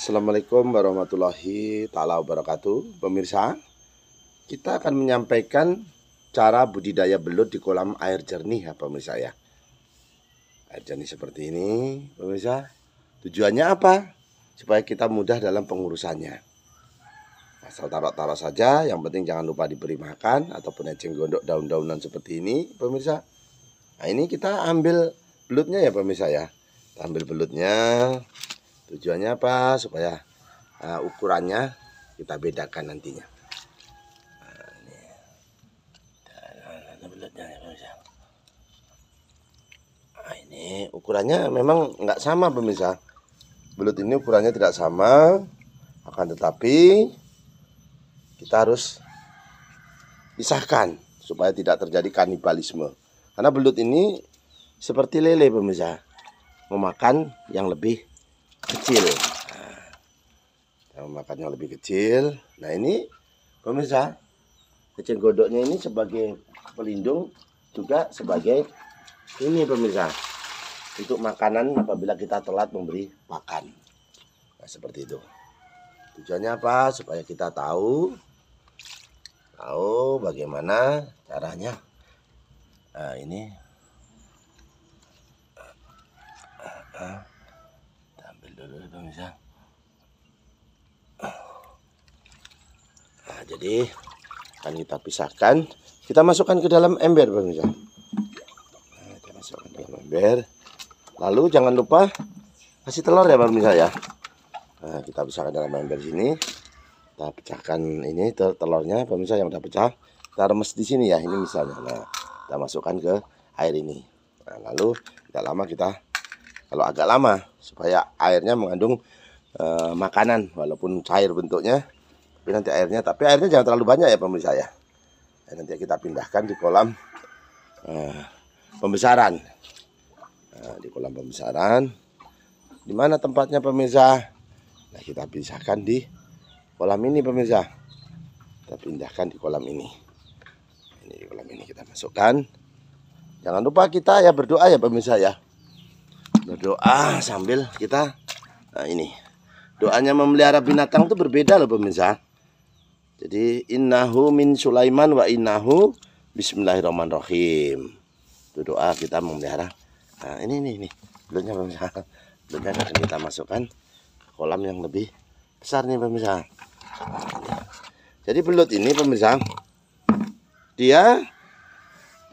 Assalamualaikum warahmatullahi ta'ala wabarakatuh. Pemirsa, kita akan menyampaikan cara budidaya belut di kolam air jernih ya pemirsa ya. Air jernih seperti ini pemirsa. Tujuannya apa? Supaya kita mudah dalam pengurusannya. Asal taruh-taruh saja, yang penting jangan lupa diberi makan ataupun eceng gondok daun-daunan seperti ini pemirsa. Nah ini kita ambil belutnya ya pemirsa ya. Kita ambil belutnya. Tujuannya apa? Supaya ukurannya kita bedakan nantinya. Nah, ini belutnya ya pemirsa. Nah, ini ukurannya memang nggak sama pemirsa. Belut ini ukurannya tidak sama, akan tetapi kita harus pisahkan supaya tidak terjadi kanibalisme. Karena belut ini seperti lele pemirsa, memakan yang lebih kecil. Nah, memakan yang lebih kecil. Nah ini pemirsa, eceng gondoknya ini sebagai pelindung, juga sebagai ini pemirsa, untuk makanan apabila kita telat memberi pakan. Nah seperti itu. Tujuannya apa? Supaya kita tahu bagaimana caranya. Nah ini kita ambil dulu pemirsa. Nah, jadi akan kita pisahkan, kita masukkan ke dalam ember pemirsa. Nah, kita masukkan dalam ember. Lalu jangan lupa kasih telur ya pemirsa ya. Nah, kita pisahkan dalam ember sini. Kita pecahkan ini telurnya pemirsa yang udah pecah. Kita remes di sini ya, ini misalnya. Nah, kita masukkan ke air ini. Nah, lalu tidak lama kita, kalau agak lama supaya airnya mengandung makanan walaupun cair bentuknya, tapi airnya jangan terlalu banyak ya pemirsa ya. Nanti kita pindahkan di kolam pembesaran. Nah, di kolam pembesaran, di mana tempatnya pemirsa? Nah, kita pisahkan di kolam ini pemirsa. Kita pindahkan di kolam ini. Ini di kolam ini kita masukkan. Jangan lupa kita ya berdoa ya pemirsa ya. Berdoa sambil kita, nah ini doanya memelihara binatang itu berbeda loh pemirsa. Jadi innahu min Sulaiman wa innahu bismillahirrahmanirrahim. Itu doa kita memelihara. Nah ini belutnya pemirsa. Belutnya akan kita masukkan ke kolam yang lebih besar nih pemirsa. Jadi belut ini pemirsa, dia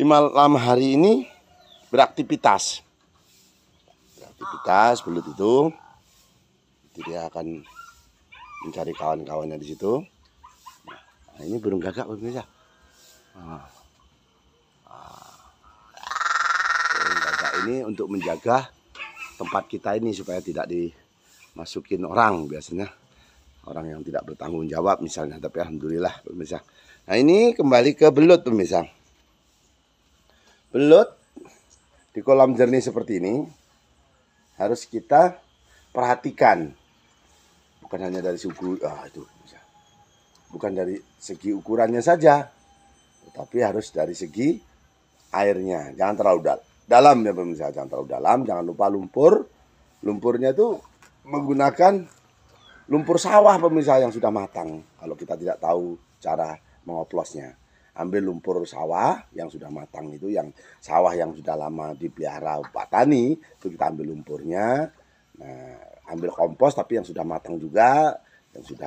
di malam hari ini beraktivitas. Belut itu dia akan mencari kawan-kawannya di situ. Nah, ini burung gagak pemirsa. Burung gagak ini untuk menjaga tempat kita ini supaya tidak dimasukin orang, biasanya orang yang tidak bertanggung jawab misalnya. Tapi alhamdulillah pemirsa. Nah ini kembali ke belut pemirsa. Belut di kolam jernih seperti ini harus kita perhatikan. Bukan hanya dari suku, bukan dari segi ukurannya saja, tetapi harus dari segi airnya. Jangan terlalu dalam ya pemirsa, jangan terlalu dalam. Jangan lupa lumpur. Lumpurnya itu menggunakan lumpur sawah pemirsa yang sudah matang. Kalau kita tidak tahu cara mengoplosnya, ambil lumpur sawah yang sudah matang itu, yang sawah yang sudah lama dipelihara Pak Tani, itu kita ambil lumpurnya. Nah, ambil kompos tapi yang sudah matang juga, yang sudah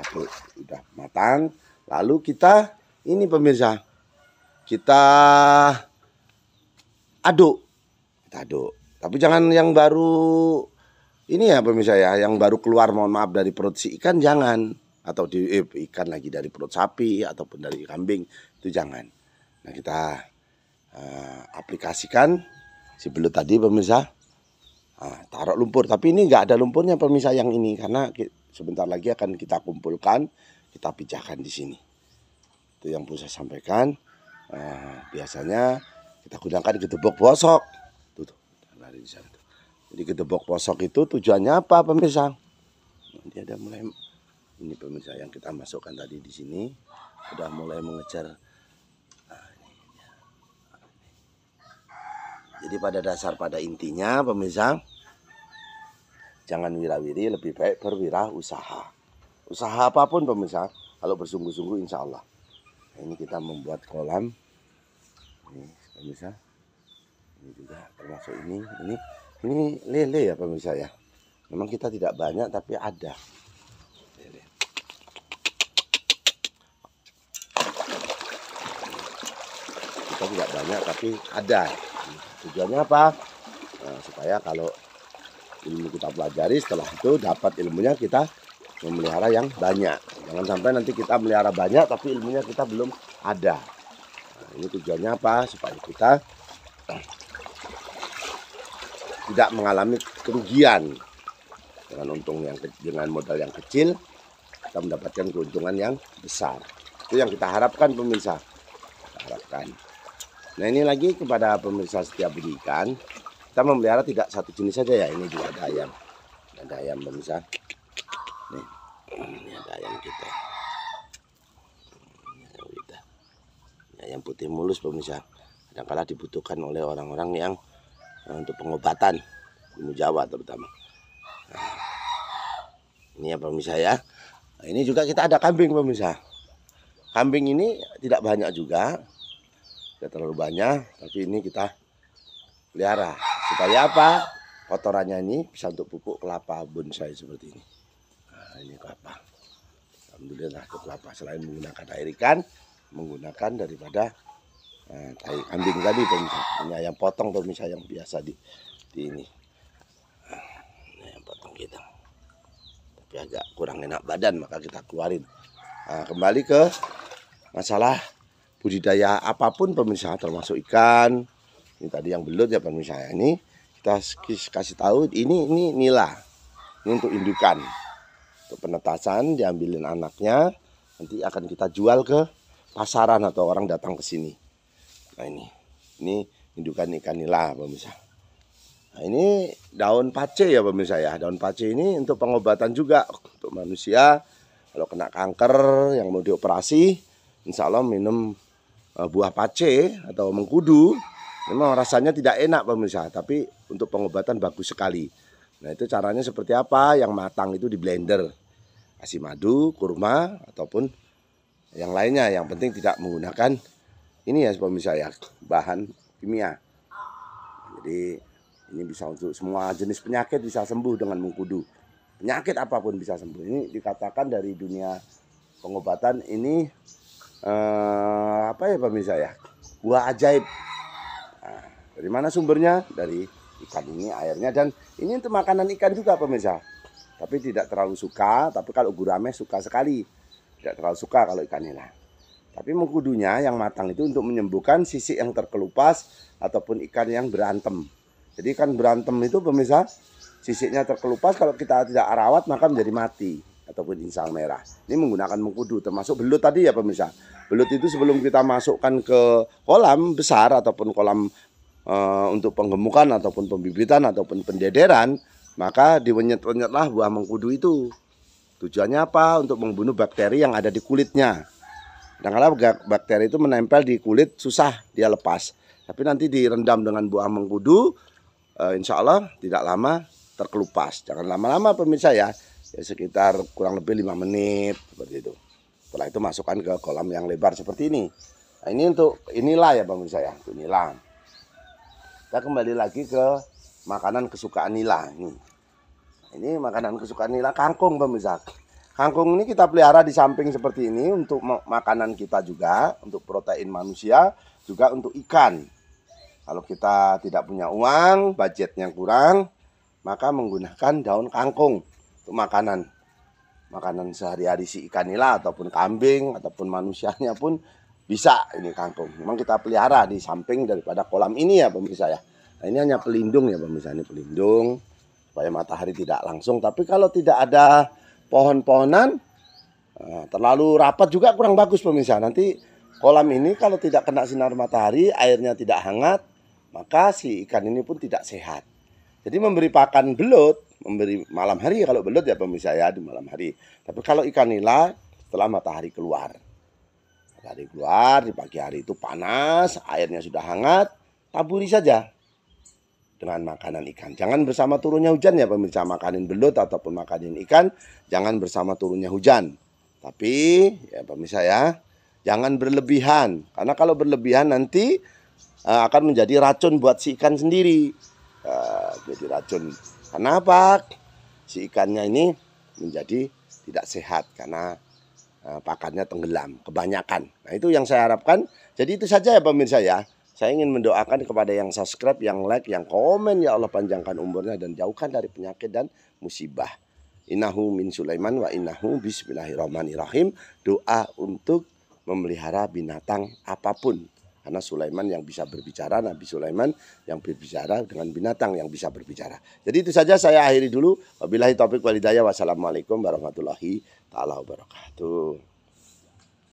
matang. Lalu kita ini pemirsa, kita aduk. Tapi jangan yang baru ini ya pemirsa ya, yang baru keluar, mohon maaf, dari perut si ikan jangan, atau ikan lagi dari perut sapi ataupun dari kambing, itu jangan. Nah kita aplikasikan si belut tadi pemirsa. Taruh lumpur, tapi ini nggak ada lumpurnya pemirsa yang ini, karena sebentar lagi akan kita kumpulkan, kita pecahkan di sini. Itu yang perlu saya sampaikan. Biasanya kita gunakan gedebok bosok. Tuh, lari di sana tuh. Jadi gedebok bosok itu tujuannya apa pemirsa? Nanti ada mulai ini pemirsa yang kita masukkan tadi di sini, sudah mulai mengejar. Jadi pada intinya pemirsa, jangan wirawiri, lebih baik berwirausaha. Usaha apapun pemirsa, kalau bersungguh-sungguh insya Allah. Nah, ini kita membuat kolam. Ini pemirsa. Ini juga termasuk ini lele ya pemirsa ya. Memang kita tidak banyak tapi ada lele. Kita tidak banyak tapi ada. Tujuannya apa? Nah, supaya kalau ilmu kita pelajari, setelah itu dapat ilmunya, kita memelihara yang banyak. Jangan sampai nanti kita melihara banyak tapi ilmunya kita belum ada. Nah, ini tujuannya apa? Supaya kita tidak mengalami kerugian. Dengan modal yang kecil kita mendapatkan keuntungan yang besar. Itu yang kita harapkan pemirsa. Kita harapkan. Nah, ini lagi kepada pemirsa setiap budi ikan, kita memelihara tidak satu jenis saja ya. Ini juga ada ayam. Ada ayam pemirsa. Nih, ini ada ayam kita. Ini ayam putih mulus pemirsa. Kadang-kala dibutuhkan oleh orang-orang yang untuk pengobatan, ilmu Jawa terutama. Nah, ini ya pemirsa ya. Nah, ini juga kita ada kambing pemirsa. Kambing ini tidak banyak juga, tidak terlalu banyak, tapi ini kita pelihara. Supaya apa? Kotorannya ini bisa untuk pupuk kelapa bonsai seperti ini. Nah, ini kelapa. Alhamdulillah itu kelapa. Selain menggunakan air ikan, menggunakan daripada tai kambing tadi pemirsa. Ini ayam potong pemirsa yang biasa di ini. Ini ayam potong kita. Tapi agak kurang enak badan, maka kita keluarin. Nah, kembali ke masalah budidaya apapun pemirsa, termasuk ikan. Ini tadi yang belut ya pemirsa. Ini kita kasih tahu ini nila. Ini untuk indukan. Untuk penetasan diambilin anaknya, nanti akan kita jual ke pasaran atau orang datang ke sini. Nah, ini indukan ikan nila pemirsa. Nah, ini daun pace ya pemirsa ya. Daun pace ini untuk pengobatan juga untuk manusia. Kalau kena kanker yang mau dioperasi, insya Allah minum buah pace atau mengkudu. Memang rasanya tidak enak pemirsa, tapi untuk pengobatan bagus sekali. Nah, itu caranya seperti apa? Yang matang itu di blender, kasih madu, kurma ataupun yang lainnya. Yang penting tidak menggunakan ini ya pemirsa ya, bahan kimia. Jadi ini bisa untuk semua jenis penyakit bisa sembuh dengan mengkudu. Penyakit apapun bisa sembuh. Ini dikatakan dari dunia pengobatan ini apa ya pemirsa ya? Buah ajaib. Nah, dari mana sumbernya? Dari ikan ini airnya, dan ini untuk makanan ikan juga pemirsa. Tapi tidak terlalu suka, tapi kalau gurame suka sekali. Tidak terlalu suka kalau ikan nila. Tapi mengkudunya yang matang itu untuk menyembuhkan sisik yang terkelupas ataupun ikan yang berantem. Jadi ikan berantem itu pemirsa, sisiknya terkelupas, kalau kita tidak rawat maka menjadi mati ataupun insang merah. Ini menggunakan mengkudu, termasuk belut tadi ya pemirsa. Belut itu sebelum kita masukkan ke kolam besar ataupun kolam untuk penggemukan ataupun pembibitan ataupun pendederan, maka diwenyet-wenyetlah buah mengkudu itu. Tujuannya apa? Untuk membunuh bakteri yang ada di kulitnya. Kadang-kadang bakteri itu menempel di kulit, susah dia lepas. Tapi nanti direndam dengan buah mengkudu, insya Allah tidak lama terkelupas. Jangan lama-lama pemirsa ya, sekitar kurang lebih 5 menit seperti itu. Setelah itu masukkan ke kolam yang lebar seperti ini. Nah, ini untuk inilah ya pemirsa ya, untuk nila. Kita kembali lagi ke makanan kesukaan nila. Ini makanan kesukaan nila, kangkung pemirsa. Kangkung ini kita pelihara di samping seperti ini untuk makanan kita juga, untuk protein manusia, juga untuk ikan. Kalau kita tidak punya uang, budgetnya kurang, maka menggunakan daun kangkung untuk makanan. Makanan sehari-hari si ikan nila ataupun kambing ataupun manusianya pun bisa ini kangkung. Memang kita pelihara di samping daripada kolam ini ya pemirsa ya. Nah, ini hanya pelindung ya pemirsa, ini pelindung supaya matahari tidak langsung. Tapi kalau tidak ada pohon-pohonan terlalu rapat juga kurang bagus pemirsa. Nanti kolam ini kalau tidak kena sinar matahari, airnya tidak hangat, maka si ikan ini pun tidak sehat. Jadi memberi pakan belut, memberi malam hari kalau belut ya pemirsa ya, di malam hari. Tapi kalau ikan nila setelah matahari keluar. Matahari keluar, di pagi hari itu panas, airnya sudah hangat, taburi saja. dengan makanan ikan. Jangan bersama turunnya hujan ya pemirsa, makanin belut ataupun makanin ikan, jangan bersama turunnya hujan. Tapi ya pemirsa ya, jangan berlebihan. Karena kalau berlebihan nanti akan menjadi racun buat si ikan sendiri. Jadi racun. Kenapa? Si ikannya ini menjadi tidak sehat karena pakannya tenggelam, kebanyakan. Nah itu yang saya harapkan. Jadi itu saja ya pemirsa ya. Saya ingin mendoakan kepada yang subscribe, yang like, yang komen. Ya Allah panjangkan umurnya dan jauhkan dari penyakit dan musibah. Innahu min Sulaiman wa innahu bismillahirrahmanirrahim. Doa untuk memelihara binatang apapun. Karena Sulaiman yang bisa berbicara, Nabi Sulaiman yang berbicara dengan binatang yang bisa berbicara. Jadi itu saja, saya akhiri dulu. Wabillahi taufiq wal hidayah. Wassalamualaikum warahmatullahi taala wabarakatuh.